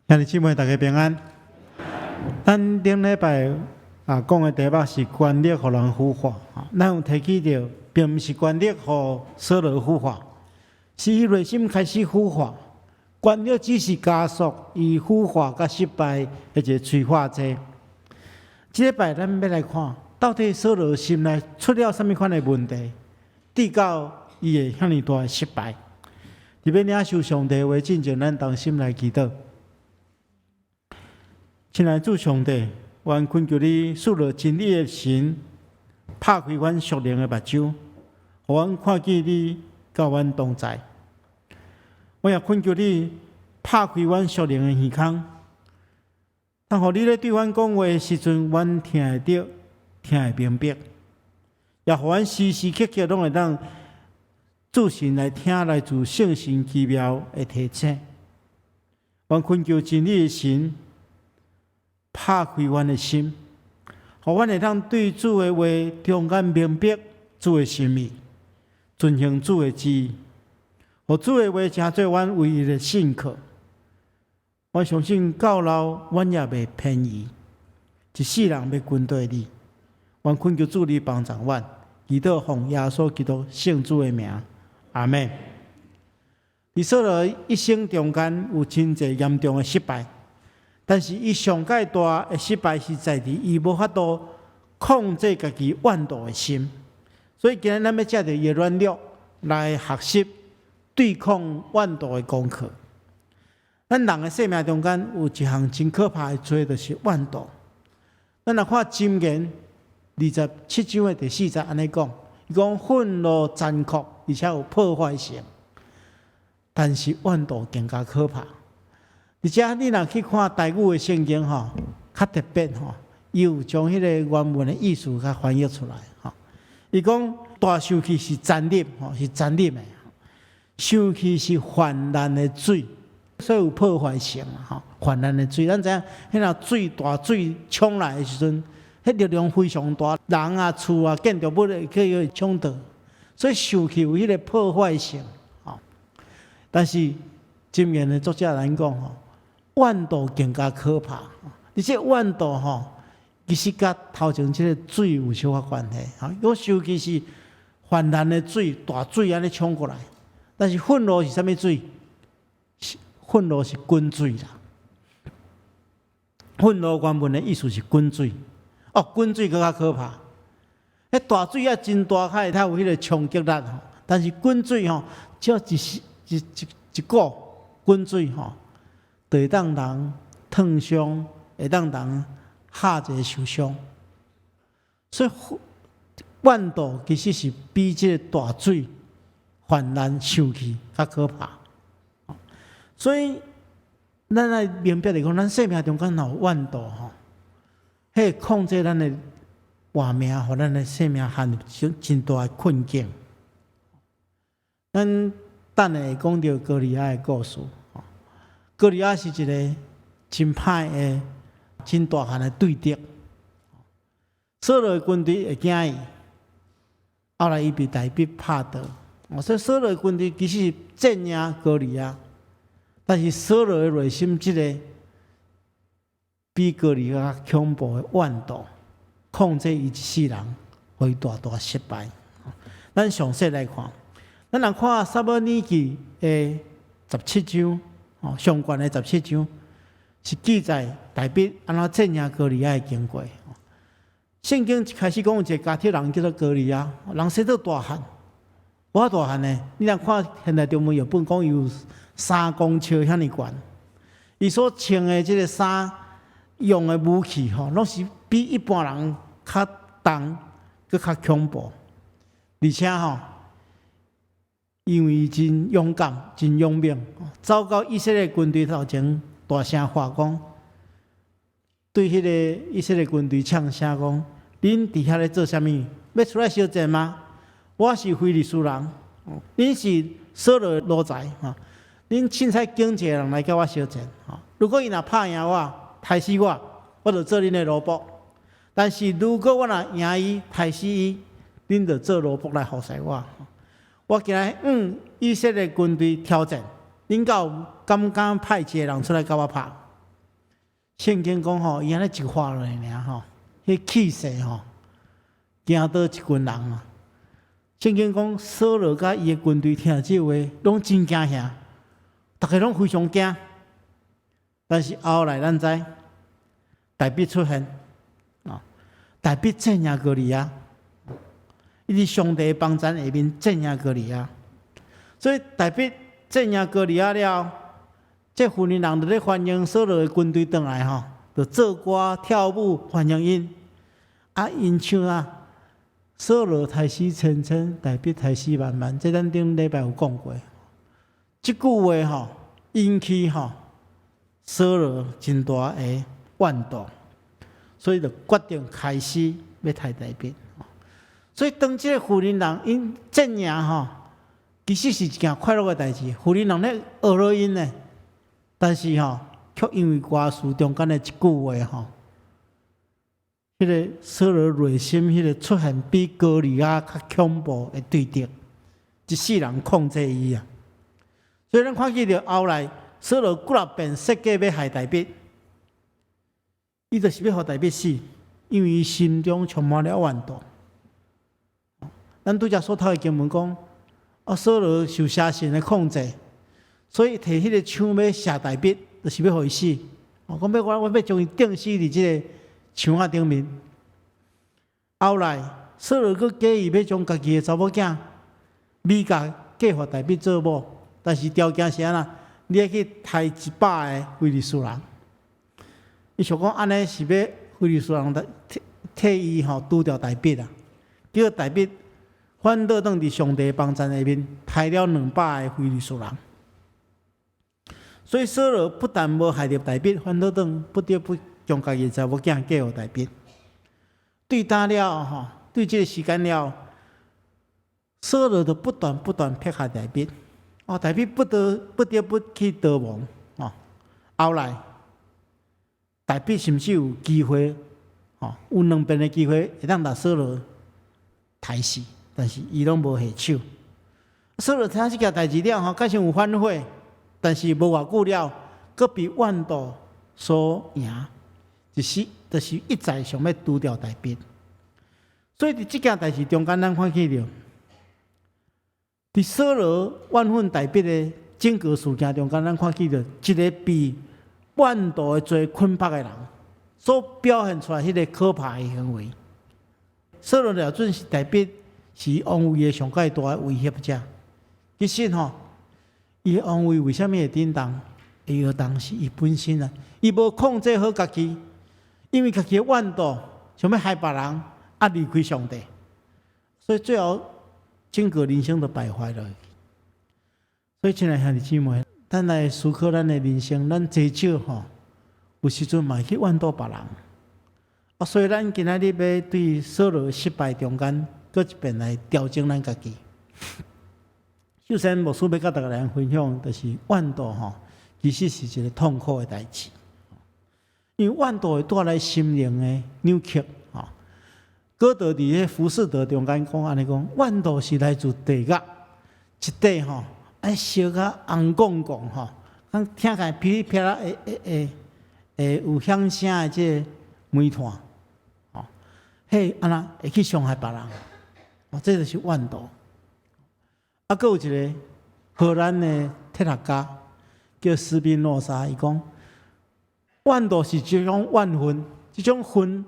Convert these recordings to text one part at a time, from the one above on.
兄弟姊妹，大家平安。咱顶礼拜讲的题目是权力互人腐化，咱有提起到，并毋是权力互所有腐化，是伊内心开始腐化，权力只是加速伊腐化甲失败的一个催化剂。这礼拜咱要来看，到底所有心内出了什么款的问题，直到伊会遐尼大的失败。特别领受上帝话，进前咱同心来祈祷。亲爱的主上帝，愿恳求你赐了真理的神，拍开阮属灵的目睭，互阮看见你甲阮同在。我也恳求你拍开阮属灵的耳孔，当互你咧对阮讲话的时阵，阮听会到，听会明白，也互阮时时刻刻拢会当主神来听来自圣神奇妙的提醒。阮恳求真理的神。拍开阮的心，互阮会当对主的话中间明白主的心意，遵行主的旨意，互主的话成做阮唯一的信靠。我相信到老，阮也袂偏移，一世人要跟对你。阮恳求主你帮助阮，祈祷奉耶稣基督圣主的名，阿门。伫所有一生中间有真侪严重的失败。但是，伊上界大的失败是在于伊无法度控制家己怨妒的心，所以今日咱要借着伊的软弱来学习对抗怨妒的功课。咱人的生命中间有一项真可怕的罪，就是怨妒。咱来看箴言27章的第4节安尼讲，伊讲愤怒残酷，而且有破坏性，但是怨妒更加可怕。而且你若去看台语的圣经吼，较特别吼，伊有将迄个原文的意思较翻译出来吼。伊讲大生气是残忍吼，是残忍的；生气是泛滥的水，所以有破坏性吼。泛滥的水，咱知影，迄若水大水冲来的时阵，迄力量非常大，人啊、厝啊、建筑物会去冲倒，所以生气有迄个破坏性吼。但是箴言的作者来讲吼。怨妒更加可怕，而且怨妒吼，其实甲头前即个水有小可关系。我生气是泛滥的水，大水安尼冲过来，但是愤怒是啥物水？愤怒是滚水啦。愤怒原文的意思是滚水，滚水更加可怕。迄大水啊，真大海，它有迄个冲击力吼，但是滚水吼，只要一股滚水吼。就会当人烫伤，会当人下一个受伤，所以怨妒其实是比这个大水泛滥生气较可怕。所以咱来明白来讲，咱生命中间有怨妒吼，迄控制咱的活命，互咱的生命陷入真大的困境。咱等下会讲到歌利亚的故事。歌利亚是一个真歹的、真大汉的对敌，所有的军队会惊伊，后来伊被大兵拍倒。所以所有的军队其实是镇压歌利亚，但是所有的内心即个比歌利亚恐怖的怨妒，控制伊一世人，互伊大大失败。咱详细来看，咱来看撒母耳记的17章。上悬的17章是记载大卫安怎镇压歌利亚的经过。圣经一开始讲有一个加特人叫做歌利亚，人生做大汉，多大汉呢？你若看现在中文译本讲有3公尺遐尼悬，伊所穿的这个衫用的武器吼，拢是比一般人较重，佮较恐怖，而且吼。因为伊真勇敢、真勇猛，走到以色列军队头前，大声话讲，对迄个以色列军队唱声讲：恁伫遐咧做啥物？要出来烧战吗？我是非利士人，恁是扫罗奴才，恁凊彩拣一个人来甲我烧战。如果伊若拍赢我、杀死我，我就做恁的奴仆；但是如果我若赢伊、杀死伊，恁就做奴仆来服侍我。我今日以色列军队挑战，恁敢敢派一个人出来甲我拍？圣经讲吼，伊安尼一话落来尔吼，迄气势吼，惊倒一群人啊。圣经讲，扫罗甲伊的军队听这话，拢真惊吓，大家拢非常惊。但是后来咱知，大卫出现啊，大卫镇压歌利亚，伊伫上帝帮咱下面镇压歌利亚，所以大卫镇压歌利亚了，这妇人人就咧欢迎扫罗的军队回来吼，就做歌跳舞欢迎因，啊，因唱啊。扫罗太死千千，大卫太死万万，这咱顶礼拜有讲过。即句话吼，引起吼扫罗真大的怨妒，所以就决定开始要杀大卫。所以当即个妇人人因镇压吼，其实是一件快乐的代志。妇人人咧学了因呢，但是吼，却因为歌词中间的一句话吼。迄个扫罗内心，迄个出现比歌利亚较恐怖的对敌，一世人控制伊啊。所以咱看见着后来，扫罗几若遍设计要害大卫，伊就是要互大卫死，因为伊心中充满了怨妒。咱拄则所读的经文讲，扫罗受邪神的控制，所以摕迄个枪要射大卫，就是要互伊死。讲我要将伊钉死伫即个墙仔顶面。后来，扫罗佫假意要将家己的查某囝米甲嫁互大卫做某，但是条件是安怎？你要去杀100个非利士人。伊想讲安尼是要非利士人替伊除掉大卫啊。结果大卫反倒当伫上帝帮助下面，杀了200个非利士人。所以扫罗不但无害着大卫，反倒不得不将家己查某囝嫁互大卫。对打了对这个时间了，扫罗就不断撇下大卫。大卫不得不去逃亡。后来大卫甚至有机会，有2遍的机会会当把扫罗杀死，但是伊拢无下手。扫罗听这件代志了，假使有反悔，但是无偌久了，佫被怨妒所赢。就是一再想要除掉大卫，所以伫即件代志中间，咱看见着，伫扫罗怨恨大卫的整个事件中间，咱看见着一个被怨妒的罪困绑的人所表现出来迄个可怕的行为。扫罗了准是大卫是王位的上界大的威胁者。其实伊的王位为什么会震动？会摇动是伊本身啊，伊无控制好家己。因为家己的怨妒，想要害别人，离开上帝，所以最后整个人生都败坏了。所以，亲爱兄弟姊妹，咱来思考咱的人生，咱至少有时阵嘛去怨妒别人。所以咱今仔日要对扫罗失败中间，搁一遍来调整咱家己。首先，牧师要甲大家来分享，就是怨妒其实是一个痛苦的代志。因为怨妒会带来心灵的扭曲。哥德伫迄浮士德中间讲安尼讲，怨妒是来自地狱，一块爱烧甲红光光讲听起来噼里啪啦会有响声的这个煤炭，嘿安那会去伤害别人，这就是怨妒。佫有一个荷兰的哲学家叫斯宾诺莎，伊讲。怨妒是一种怨恨，这种恨，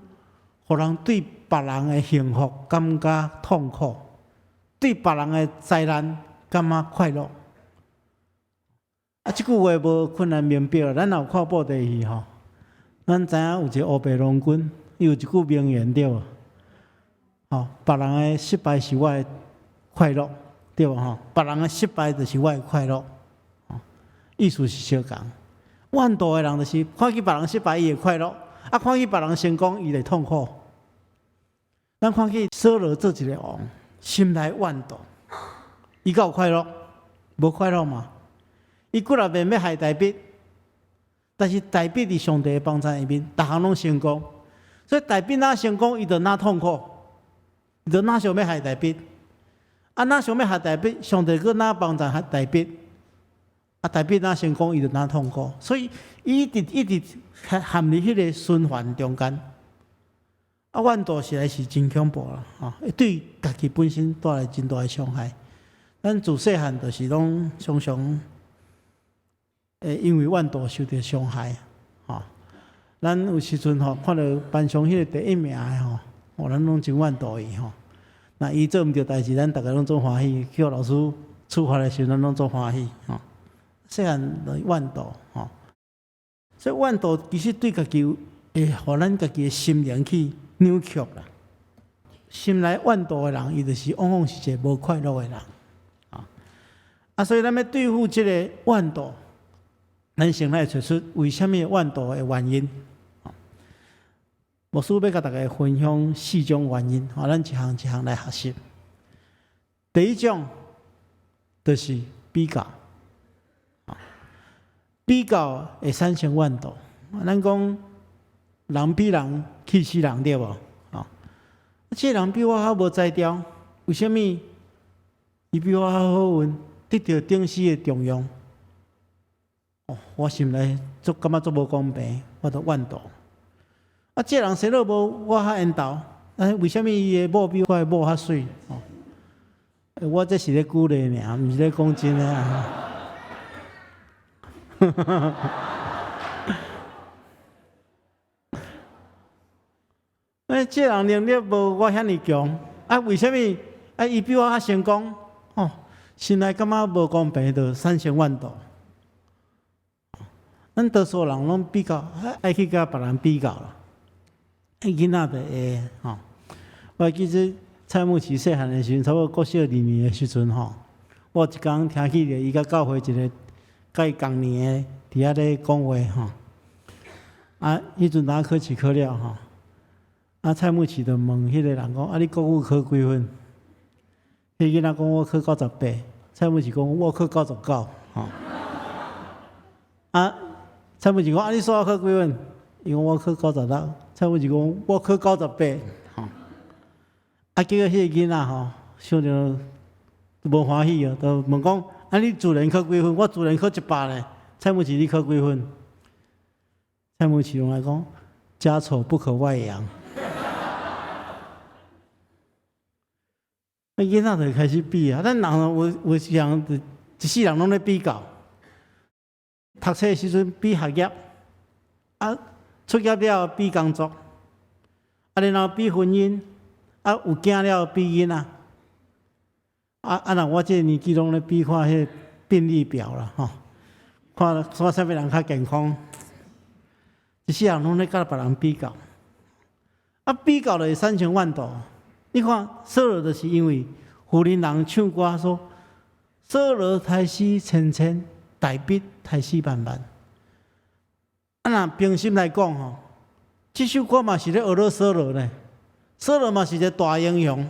互人对别人的幸福感觉痛苦，对别人的灾难感觉快乐。这句话无困难明白，咱有看布袋戏咱知影有一个乌白郎君，伊有一句名言对无？别人的失败是我的快乐，对无？别人的失败就是我的快乐，意思是相共。怨妒的人就是看见别人失败，伊会快乐；看见别人成功，伊会痛苦。咱看见扫罗做一个王，心内怨妒，伊敢有快乐？无快乐嘛？伊几若遍要害大卫，但是大卫伫上帝的帮助下面，逐项拢成功。所以大卫哪成功，伊就哪痛苦，伊就哪想要害大卫。哪想要害大卫，上帝佫哪帮助害大卫。代笔哪成功，伊就哪痛苦，所以伊一直陷入迄个循环中间。怨妒实在是真恐怖啦，会对家己本身带来真大的伤害。咱自细汉就是拢常常因为怨妒受到伤害，咱有时阵看到班上迄个第一名的咱拢真怨妒伊那伊做毋对代志，咱大家拢做欢喜，叫老师处罚的时候，咱拢做欢喜细汉就怨妒所以怨妒其实对家己会互咱家己的心灵去扭曲啦。心内怨妒的人，伊就是往往是一个无快乐的人所以咱要对付这个怨妒，咱先来找出为什么怨妒的原因。牧师要甲大家分享4种原因，咱一项一项来学习。第一种就是比较，比较会产生怨妒。咱讲人比人气死人，对无？这个人比我较无才调，为什么？伊比我较好运，得到顶时的重用。我心内感觉足无公平，我就怨妒。这人生落无我较缘投，为什么伊的某比我的某较水？我这是咧鼓励尔，毋是咧讲真诶这人能力无我遐尼强，为什么？伊比我较成功？心内感觉无公平，就产生怨妒。咱多数人拢比较爱去甲别人比较啦。囡仔就会我记得蔡牧师细汉的时阵，差不多国小2年的时阵我一天听起着伊甲教会一个甲伊同年的伫遐咧讲话迄阵当考试考了蔡牧师就问迄个人讲：你国语考几分？迄囡仔讲：我考98。蔡牧师讲：我考99。蔡牧师讲：你数学考几分？伊讲：我考96。蔡牧师讲：我考98。结果迄个囡仔想着无欢喜就问讲：你自然考几分？我自然考100咧。蔡牧师你考几分？蔡牧师用来讲：家丑不可外扬。囡仔就开始比咱人有时人一世人拢咧比较。读册的时阵比学业，出业了比工作，然后比婚姻，有囝了比囡仔，我这个年纪拢咧比看迄病历表啦看啥物人较健康，一世人拢咧甲别人比较，比较就会产生怨妒。你看，扫罗就是因为妇人人唱歌说：“扫罗太死千千。”大笔太死万万，若平心来讲这首歌嘛是咧学了扫罗呢。扫罗嘛是一个大英雄，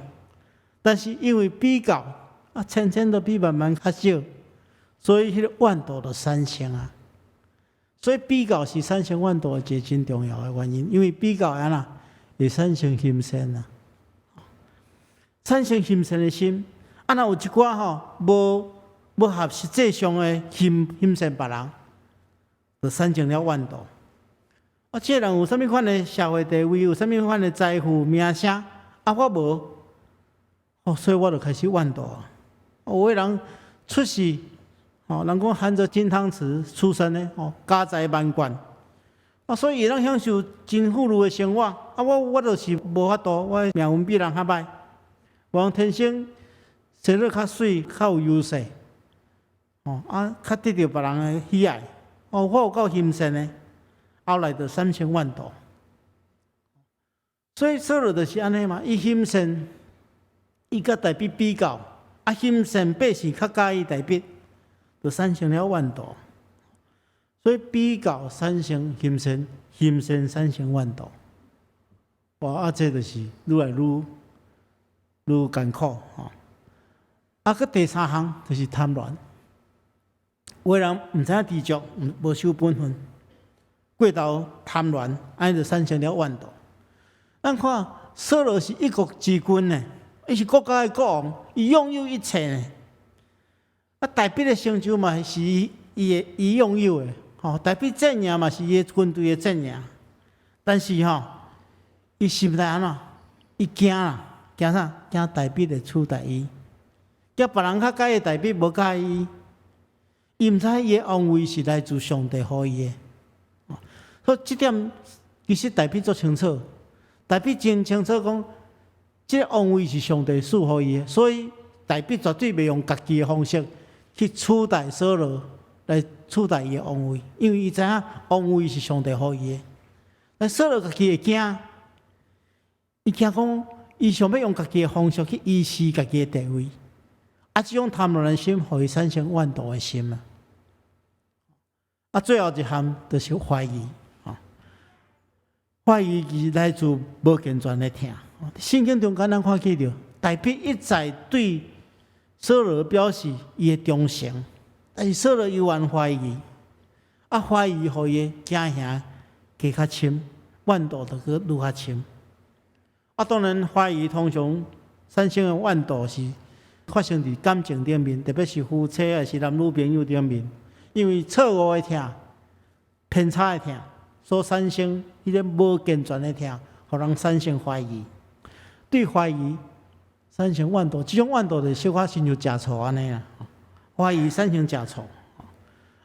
但是因为比较千千都比万万较少，所以迄个怨妒就产生所以比较是产生怨妒一个真重要的原因，因为比较会产生心善产生心善的心。若有一寡无合实际上的欣赏别人，就产生了怨妒。这个人有啥物款的社会地位，有啥物款的财富名声，我无，所以我就开始怨妒有的人出世，人讲含着金汤匙出生的，家财万贯，所以伊能享受真富裕的生活。我就是无法度，我命运比人较歹，我天生生得较水，较有优势。较得到别人的喜爱，我有够欣赏的，后来就产生怨妒。所以扫罗就是安尼嘛，伊欣赏，伊甲大笔比较，欣赏百姓较介意大笔，就产生了怨妒。所以比较产生欣赏，欣赏产生怨妒。这就是愈来愈艰苦第三项就是贪婪。有的人毋知影知足，无守本分，过头贪婪，安尼就产生了怨妒。咱看扫罗是一国之君呢，伊是国家的国王，伊拥有一切呢。大笔的成就嘛是伊拥有的，代表阵营嘛是伊军队的阵营，但是伊心内安怎？伊惊啦，惊啥？惊代笔会取代伊，叫别人较介意代笔无介意，伊毋知伊的安慰是来自上帝予伊的。所以这点其实代笔足清楚，代笔真清楚讲，这个安慰是上帝赐予伊的，所以代笔绝对袂用家己的方式去取代扫罗，来取代伊的安慰，因为伊知影安慰是上帝予伊的。但扫罗家己会惊，伊惊讲伊想要用家己的方式去维持家己的地位，这种贪婪的心，互伊产生怨妒的心最后一项就是怀疑。怀疑是来自无健全的听。圣经中间咱看见到，大卫一再对扫罗表示伊的忠诚，但是扫罗依然怀疑，怀疑互伊惊吓加较深，怨妒就去愈较深。当然怀疑通常产生的怨妒是发生伫感情顶面，特别是夫妻还是男女朋友顶面，因为错误的听、偏差的听。所产生迄个无健全的听，互人产生怀疑，对怀疑产生怨妒，这种怨妒就小可亲像食醋安尼啦。怀疑产生食醋，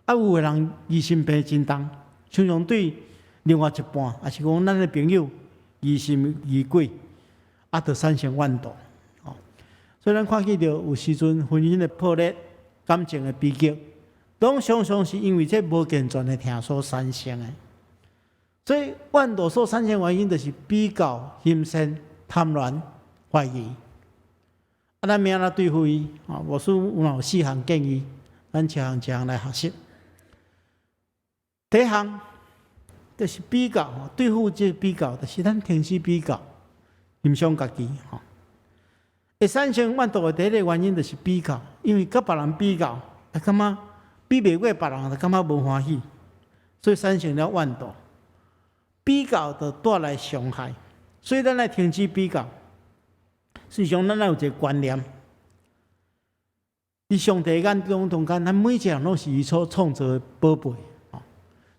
有的人疑心病真重，常常对另外一半，也是讲咱的朋友疑心疑鬼，就产生怨妒。所以咱看见到有时阵婚姻的破裂、感情的悲剧，拢常常是因为这无健全的听所产生的。所以怨妒所产生原因，就是比较、心生、贪婪、怀疑。咱明仔对付伊，我说有4项建议，咱一项来学习。第一项就是比较，对付这比较，就是咱停止比较，欣赏家己。会产生怨妒的第一个原因就是比较，因为甲别人比较，感觉比袂过别人，就感觉无欢喜，所以产生了怨妒。比较就带来伤害，所以咱来停止比较。实际上，咱有一个观念，伫上帝眼中，咱每一个人拢是伊所创造的宝贝。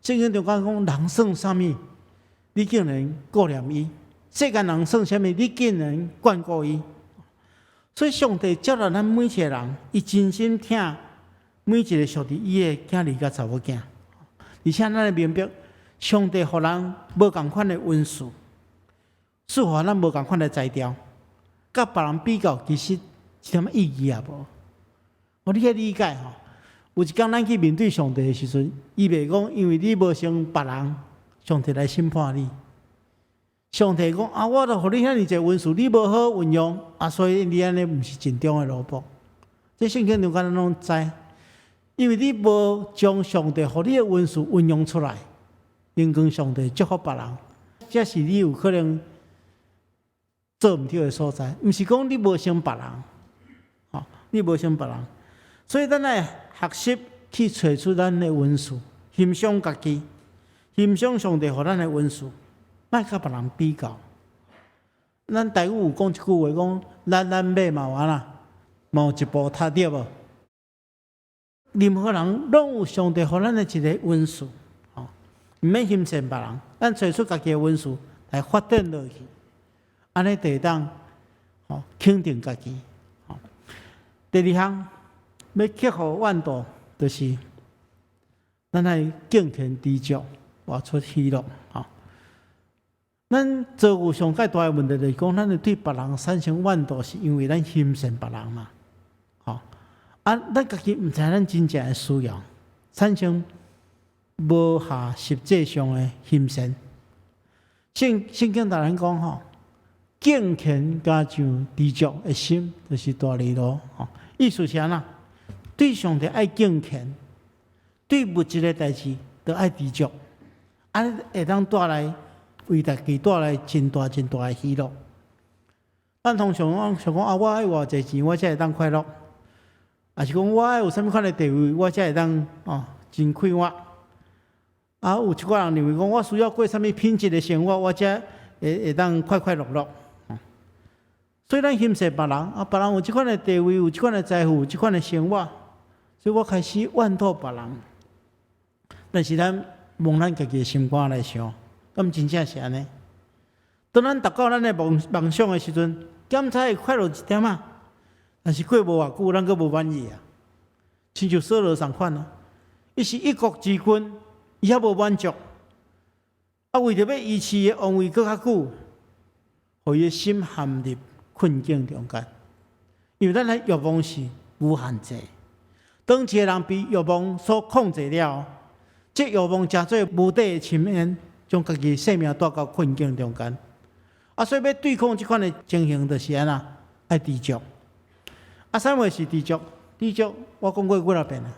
圣经中讲，人算啥物，你竟然顾念伊；世间人算啥物，你竟然眷顾伊。所以，上帝接纳咱每一个人，伊真心疼每一个属于伊的囝儿甲查某囝，而且咱会明白。上帝予人无共款的恩赐，赐予咱无共款的才调，甲别人比较，其实一点意义也无。你去理解有一天咱去面对上帝的时阵，伊袂讲，因为你无像别人，上帝来审判你。上帝讲我著予你遐尼侪恩赐，你无好运用所以你安尼毋是真正的萝卜。这圣经中间咱拢知，因为你无将上帝予你的恩赐运用出来。因跟上帝祝福别人，这是你有可能做毋对的所在。毋是讲你无像别人，你无像别人，所以咱来学习去找出咱的恩赐，欣赏家己，欣赏上帝予咱的恩赐，莫甲别人比较。咱台语有讲一句话，讲咱马嘛完啦，嘛有一步踏对无？任何人拢有上帝予咱的一个恩赐。毋免欣赏别人，咱找出家己的恩赐来发展落去，安尼就会当肯定家己。第二项要克服怨妒，就是咱来敬虔知足，活出喜乐。咱做有上介大的问题，就是讲，咱对别人产生怨妒，是因为咱欣赏别人嘛。咱家己毋知咱真正的需要，产生。无下实际上的欣赏，圣经大人讲敬虔加上知足的心，就是大利路。意思是安怎？对上帝爱敬虔，对物质的代志都爱知足，会当带来为大家带来真大的喜乐。咱通常想讲我爱偌济钱，我才会当快乐；也是讲我爱有啥物款的地位，我才会当真快活。有一个人认为讲，我需要过什么品质的生活，我才会当快乐乐。所以咱欣赏别人，别人有这款的地位，有这款的财富，有这款的生活，所以我开始怨妒别人。但是咱望咱家己的心肝来想，敢真正是安尼？当咱达到咱的梦想的时阵，检查会快乐一点啊。但是过无偌久，咱阁无满意啊。亲像扫罗同款啊，伊是一国之君，伊还无满足，啊，为着要维持伊的王位阁较久，互伊的心陷入困境中间。因为咱的欲望是无限制，当一个人被欲望所控制了，这欲望成做无底的深渊，将家己生命带到困境中间。啊，所以要对抗这款的情形，就是安那爱知足。啊，啥物是知足？知足，我讲过几啊遍啊，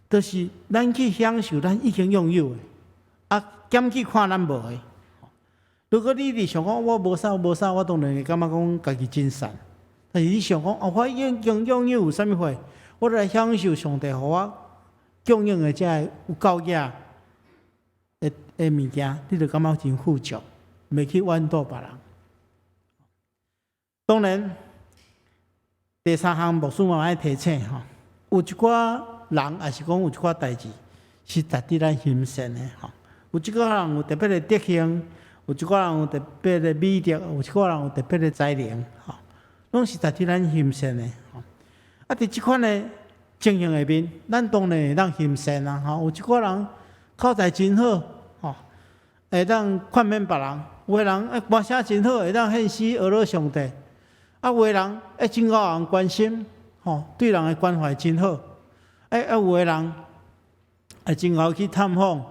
就是咱去享受咱已经拥有的，啊，减去看咱无的。如果你想讲我无啥，我当然会感觉讲家己真善。但是你想讲，哦，我已经拥有啥物货，我来享受上帝互我供应的这有够雅的物件，你就感觉真富足，袂去怨妒别人。当然，第三项牧师嘛爱提醒吼，有一寡人也是讲有一寡代志是值得咱欣赏的吼。有一寡人有特别的德行，有一寡人有特别的美德，有一寡人有特别的才能吼。拢是值得咱欣赏的吼。啊，伫即款的情形下面，咱当然会当欣赏啦吼。有一寡人口才真好吼，会当劝勉别人；有个人歌声真好，会当献诗讹乐上帝；啊，有个人真够人关心吼，对人的关怀真好；有个人真够去探访、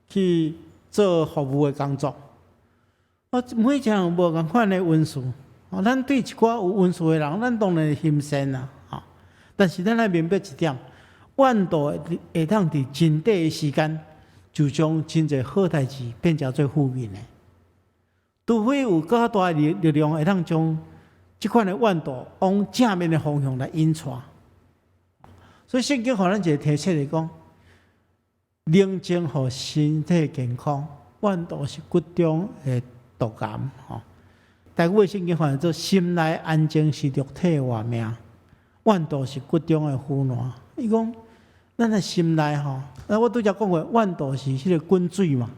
去做服务的工作。每一个人无共款的恩赐。咱对一寡有恩赐的人，咱当然欣赏啦，但是咱要明白一点，怨妒会当伫真短的时间，就将真侪好代志变成做负面的。除非有较大的力量，会当将即款的怨妒往正面的方向来引带。所以圣经互咱一个提醒来讲，宁静互身体健康，怨妒是骨中的毒癌吼。台语的圣经翻译做心内安静是肉体的活命，怨妒是骨中的腐烂。伊讲，咱的心内吼，我拄则讲过，怨妒是迄个滚水嘛。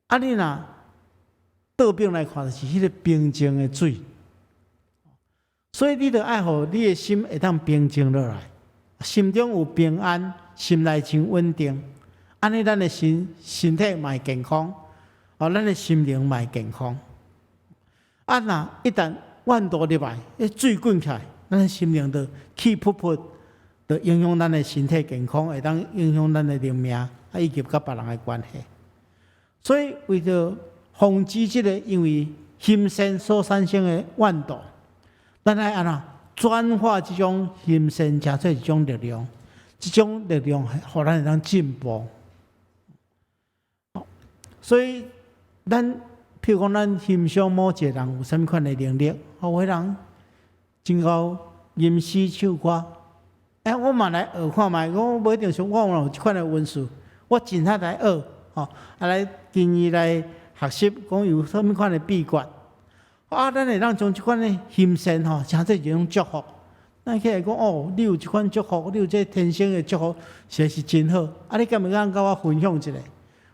啊，你若倒冰来看，就是迄个平静的水。所以你着爱互你的心会当平静落来，心中有平安，心内真稳定。安尼，咱的身体嘛会健康，咱的心灵嘛会健康。啊，若一旦怨妒入来，水滚起来，咱的心灵就气噗噗，就影响咱的身体健康，会当影响咱的灵命，以及甲别人的关系。所以为着防止这个因为心善所产生的怨妒，咱来安怎转化这种心善，成做一种力量，这种力量互咱会当进步。所以咱。譬如讲，咱欣赏某一个人有啥物款的能力，有个人真够吟诗唱歌，我嘛来学看卖，我无一定说我有即款的文字，我尽力来学，来建议来学习，讲有啥物款的秘诀，咱会当将即款的欣赏成做一种祝福。咱起来讲你有即款祝福，你有这天生的祝福，实在是真好。你敢毋敢甲我分享一下？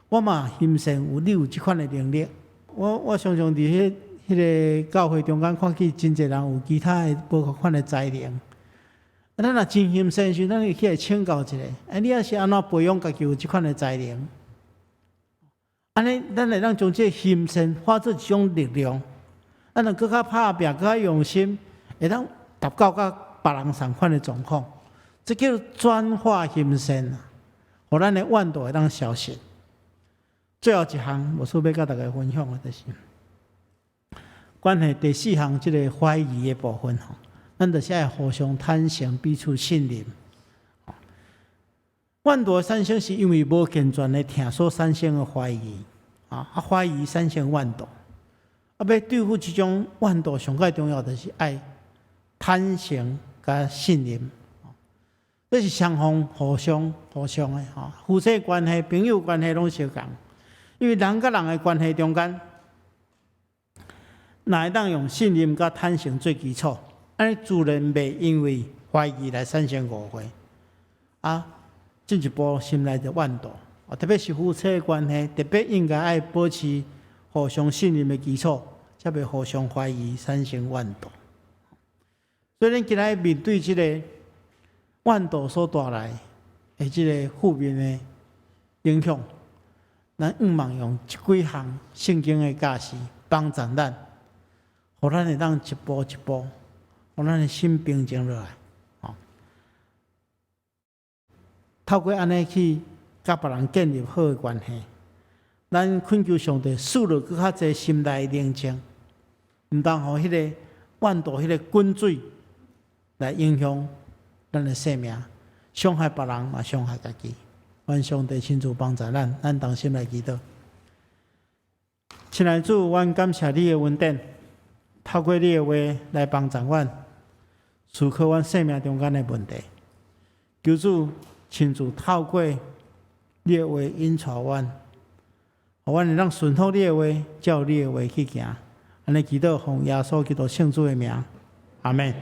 我嘛欣赏你有即款的能力。我常常伫迄个教会中间看见真侪人有其他的无同款的才能，咱若真心诚实，咱会起来请教一下，你也是安怎培养家己有即款的才能？安尼，咱会当将这心善化作一种力量，咱就更较拍拼，更较用心，会当达到甲别人同款的状况，这叫转化心善啊，互咱的怨妒会当消失。最后一项，我所要甲大家分享的，就是关系第四项，这个怀疑的部分吼，咱就是要互相坦诚，彼此信任。怨妒的产生是因为无健全的听所产生的怀疑，怀疑产生怨妒。要对付这种怨妒，上最重要就是爱坦诚甲信任。这是双方互相的夫妻关系、朋友关系拢相共。因为人甲人的关系中间，若会当用信任甲坦诚做基础，安尼自然袂因为怀疑来产生误会。进一步心内的怨妒，特别是夫妻的关系，特别应该爱保持互相信任的基础，才袂互相怀疑，产生怨妒。所以，咱今仔面对这个怨妒所带来的这个负面的影响，咱望用这几项圣经的教示帮助咱，互咱会当一步一步，互咱的心平静落来。透过安尼去甲别人建立好的关系，咱恳求上帝赐落更较侪心内的宁静，毋当互迄个怨妒、迄个滚水来影响咱的生命，伤害别人嘛，伤害家己。愿上帝亲自帮助咱，咱同心来祈祷。亲爱的主，阮感谢你的恩典，透过你的话来帮助阮思考阮生命中间的问题。求主亲自透过你的话引带阮，互阮会当顺服你的话，照你的话去行。安尼祈祷，奉耶稣基督圣主的名，阿门。